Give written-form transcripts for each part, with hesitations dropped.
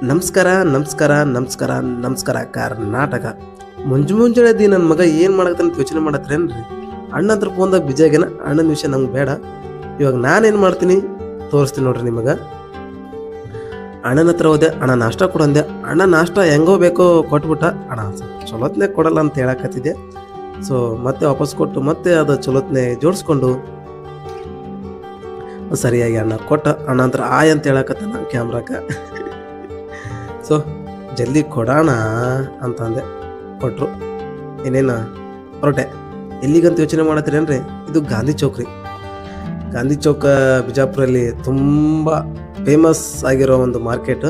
ನಮಸ್ಕಾರ ನಮಸ್ಕಾರ ನಮಸ್ಕಾರ ನಮಸ್ಕಾರ ಕರ್ನಾಟಕ. ಮುಂಜಾನೆ ನನ್ನ ಮಗ ಏನು ಮಾಡಕತ್ತಾನ ಯೋಚನೆ ಮಾಡತ್ರೇನ್ರಿ. ಅಣ್ಣ ಹತ್ರ ಫೋನ್ದಾಗ ಬಿಜಿ ಆಗ್ಯಾನ. ಅಣ್ಣನ ವಿಷಯ ನಮ್ಗೆ ಬೇಡ. ಇವಾಗ ನಾನೇನು ಮಾಡ್ತೀನಿ ತೋರಿಸ್ತೀನಿ ನೋಡ್ರಿ ನಿಮಗೆ. ಅಣ್ಣನ ಹತ್ರ ಹೋದೆ, ಅಣ್ಣ ನಾಷ್ಟ ಕೊಡಂದೆ. ಅಣ್ಣ ನಾಷ್ಟ ಹೆಂಗೋ ಬೇಕೋ ಕೊಟ್ಬಿಟ್ಟ. ಅಣ್ಣ ಚಲೋತ್ನೇ ಕೊಡಲ್ಲ ಅಂತ ಹೇಳಕತ್ತಿದ್ದೆ. ಸೊ ಮತ್ತೆ ವಾಪಸ್ ಕೊಟ್ಟು ಮತ್ತೆ ಅದು ಚಲೋತ್ನೇ ಜೋಡಿಸ್ಕೊಂಡು ಸರಿಯಾಗಿ ಅಣ್ಣ ಕೊಟ್ಟ. ಅಣ್ಣ ಹತ್ರ ಆಯ್ ಅಂತ ಹೇಳಕತ್ತಾನ ಕ್ಯಾಮ್ರಾಕ. ಸೊ ಜಲ್ದಿ ಕೊಡೋಣ ಅಂತಂದೆ. ಕೊಟ್ಟರು. ಏನೇನು ಹೊರಟೆ. ಎಲ್ಲಿಗಂತ ಯೋಚನೆ ಮಾಡತ್ತೀರೇನ್ರಿ? ಇದು ಗಾಂಧಿ ಚೌಕ್ ರೀ. ಗಾಂಧಿ ಚೌಕ ಬಿಜಾಪುರಲ್ಲಿ ತುಂಬ ಫೇಮಸ್ ಆಗಿರೋ ಒಂದು ಮಾರ್ಕೆಟ್.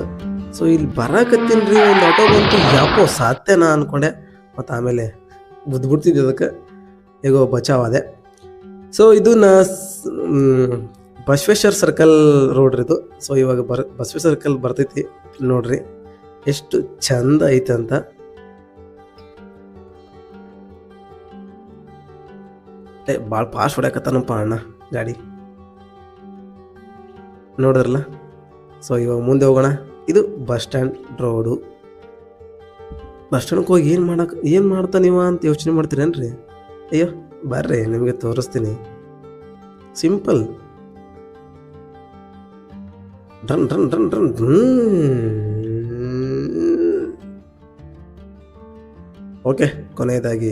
ಸೊ ಇಲ್ಲಿ ಬರಕತ್ತೀನಿ ರೀ, ಒಂದು ಆಟೋ ಬಂತು. ಯಾಕೋ ಸಾಧ್ಯನಾ ಅಂದ್ಕೊಂಡೆ. ಮತ್ತು ಆಮೇಲೆ ಬುದ್ಬಿಡ್ತಿದ್ದೆ ಅದಕ್ಕೆ. ಹೇಗೋ ಬಚಾವಾದೆ. ಸೊ ಇದು ಬಸವೇಶ್ವರ ಸರ್ಕಲ್ ರೋಡ್ ಇದು. ಸೊ ಇವಾಗ ಬಸವೇಶ್ವರ ಸರ್ಕಲ್ ಬರ್ತೈತಿ ನೋಡ್ರಿ, ಎಷ್ಟು ಚಂದ ಐತೆ ಅಂತ. ಭಾಳ ಫಾಸ್ಟ್ ಹೊಡ್ಯಾಕತ್ತಾನಪ್ಪ ಅಣ್ಣ ಗಾಡಿ, ನೋಡಿದ್ರಲ್ಲ. ಸೊ ಇವಾಗ ಮುಂದೆ ಹೋಗೋಣ. ಇದು ಬಸ್ ಸ್ಟ್ಯಾಂಡ್ ರೋಡು. ಬಸ್ ಸ್ಟ್ಯಾಂಡ್ಗೆ ಹೋಗಿ ಏನು ಮಾಡ್ತಾ ನೀವು ಅಂತ ಯೋಚನೆ ಮಾಡ್ತೀರೇನ್ರಿ? ಅಯ್ಯೋ ಬರ್ರಿ, ನಿಮಗೆ ತೋರಿಸ್ತೀನಿ. Simple. Run run run run. Okay, ಕೊನೆಯದಾಗಿ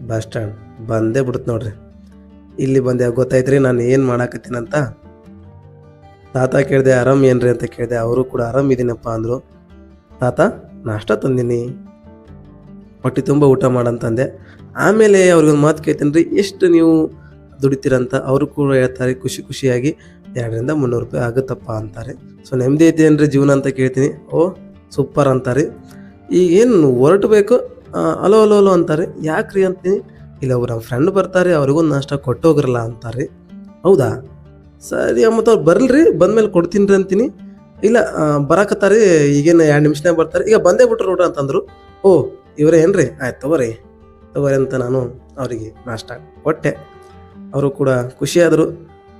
ಬಸ್ ಸ್ಟ್ಯಾಂಡ್ ಬಂದೇ ಬಿಡುತ್ತೆ ನೋಡ್ರಿ. ಇಲ್ಲಿ ಬಂದೆ. ಗೊತ್ತಾಯ್ತು ನಾನು ಏನು ಮಾಡಾಕತ್ತೀನಂತ. ತಾತ ಕೇಳಿದೆ, ಆರಾಮ್ ಏನ್ರಿ ಅಂತ ಕೇಳಿದೆ. ಅವರು ಕೂಡ ಆರಾಮಿದ್ದೀನಪ್ಪ ಅಂದರು. ತಾತ ನಾಷ್ಟ ತಂದೀನಿ, ಹೊಟ್ಟೆ ತುಂಬ ಊಟ ಮಾಡಂತಂದೆ. ಆಮೇಲೆ ಅವ್ರಿಗೊಂದು ಮಾತು ಕೇಳ್ತೀನಿ ರೀ, ಎಷ್ಟು ನೀವು ದುಡಿತೀರಂತ. ಅವರು ಕೂಡ ಹೇಳ್ತಾರೆ ಖುಷಿಯಾಗಿ 200-300 ರೂಪಾಯಿ ಆಗುತ್ತಪ್ಪ ಅಂತಾರೆ. ಸೊ ನೆಮ್ಮದಿ ಐತಿ ಏನ್ರಿ ಜೀವನ ಅಂತ ಕೇಳ್ತೀನಿ. ಓ ಸೂಪರ್ ಅಂತಾರೆ. ಈಗೇನು ಹೊರಟಬೇಕು, ಅಲೋ ಅಲೋ ಅಲೋ ಅಂತಾರೆ. ಯಾಕ್ರಿ ಅಂತೀನಿ. ಇಲ್ಲ ಅವ್ರು ನಮ್ಮ ಫ್ರೆಂಡ್ ಬರ್ತಾರೆ, ಅವ್ರಿಗೊಂದು ನಾಷ್ಟ ಕೊಟ್ಟೋಗ್ರಲ್ಲ ಅಂತಾರೆ. ಹೌದಾ, ಸರಿ ಮತ್ತು ಅವ್ರು ಬರಲ್ರಿ, ಬಂದಮೇಲೆ ಕೊಡ್ತೀನಿ ರೀ ಅಂತೀನಿ. ಇಲ್ಲ ಬರಾಕತ್ತಾರೆ, ಈಗೇನು 2 ನಿಮಿಷನಾಗ ಬರ್ತಾರೆ, ಈಗ ಬಂದೇ ಬಿಟ್ರು ನೋಡ್ರಿ ಅಂತಂದರು. ಓ ಇವರೇ ಏನ್ರಿ, ಆಯ್ತು ತಗೋರಿ ಅಂತ ನಾನು ಅವರಿಗೆ ನಾಷ್ಟ ಕೊಟ್ಟೆ. ಅವರು ಕೂಡ ಖುಷಿಯಾದರು.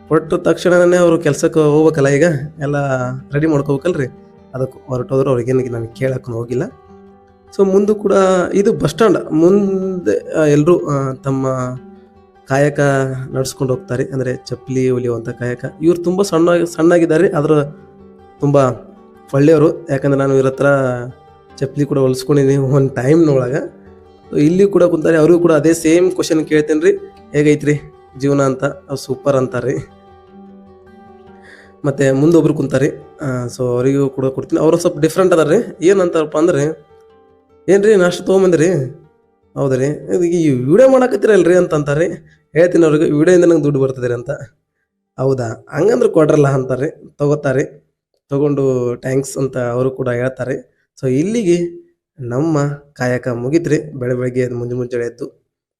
ಕೊಟ್ಟು ತಕ್ಷಣವೇ ಅವರು ಕೆಲಸಕ್ಕೆ ಹೋಗ್ಬೇಕಲ್ಲ, ಈಗ ಎಲ್ಲ ರೆಡಿ ಮಾಡ್ಕೋಬೇಕಲ್ರಿ. ಅದಕ್ಕೆ ಹೊರಟೋದ್ರು. ಅವ್ರಿಗೇನು ನನಗೆ ಕೇಳಕ್ಕೆ ಹೋಗಿಲ್ಲ. ಸೊ ಮುಂದೆ ಕೂಡ ಇದು ಬಸ್ ಸ್ಟ್ಯಾಂಡ್ ಮುಂದೆ ಎಲ್ಲರೂ ತಮ್ಮ ಕಾಯಕ ನಡೆಸ್ಕೊಂಡು ಹೋಗ್ತಾರೆ. ಅಂದರೆ ಚಪ್ಪಲಿ ಹೊಲಿಯುವಂಥ ಕಾಯಕ. ಇವ್ರು ತುಂಬ ಸಣ್ಣಾಗಿದ್ದಾರೆ, ಆದ್ರೆ ತುಂಬ ಒಳ್ಳೆಯವರು. ಯಾಕಂದರೆ ನಾನು ಇವ್ರ ಹತ್ರ ಚಪ್ಪಲಿ ಕೂಡ ಹೊಲಿಸ್ಕೊಂಡಿದ್ದೀನಿ ಒಂದು ಟೈಮ್ನೊಳಗೆ. ಇಲ್ಲಿ ಕೂಡ ಕುಂತಾರೆ. ಅವ್ರಿಗೂ ಕೂಡ ಅದೇ ಸೇಮ್ ಕ್ವಶನ್ ಕೇಳ್ತೀನಿ ರೀ, ಹೇಗೈತ್ರಿ ಜೀವನ ಅಂತ. ಅವ್ರು ಸೂಪರ್ ಅಂತಾರೆ. ಮತ್ತು ಮುಂದೊಬ್ರು ಕುಂತಾರೆ. ಸೊ ಅವರಿಗೂ ಕೂಡ ಕೊಡ್ತೀನಿ. ಅವರು ಸ್ವಲ್ಪ ಡಿಫ್ರೆಂಟ್ ಅದಾರ ರೀ. ಏನಂತಾರಪ್ಪ ಅಂದ್ರೆ, ಏನು ರೀ ನಾಷ್ಟ ತೊಗೊಂಬಂದ್ರಿ? ಹೌದ್ರಿ, ಈ ವಿಡಿಯೋ ಮಾಡಕತ್ತೀರಲ್ರಿ ಅಂತಂತಾರೆ. ಹೇಳ್ತೀನಿ ಅವ್ರಿಗೆ, ವಿಡಿಯೋಯಿಂದ ನಂಗೆ ದುಡ್ಡು ಬರ್ತದೆ ಅಂತ. ಹೌದಾ, ಹಂಗಂದ್ರೆ ಕೊಡ್ರಲ್ಲ ಅಂತಾರೆ. ತೊಗೋತಾರೆ. ತೊಗೊಂಡು ಥ್ಯಾಂಕ್ಸ್ ಅಂತ ಅವರು ಕೂಡ ಹೇಳ್ತಾರೆ. ಸೊ ಇಲ್ಲಿಗೆ ನಮ್ಮ ಕಾಯಕ ಮುಗಿದ್ರಿ. ಬೆಳಗ್ಗೆ ಮುಂಜಾನೆ ಎದ್ದು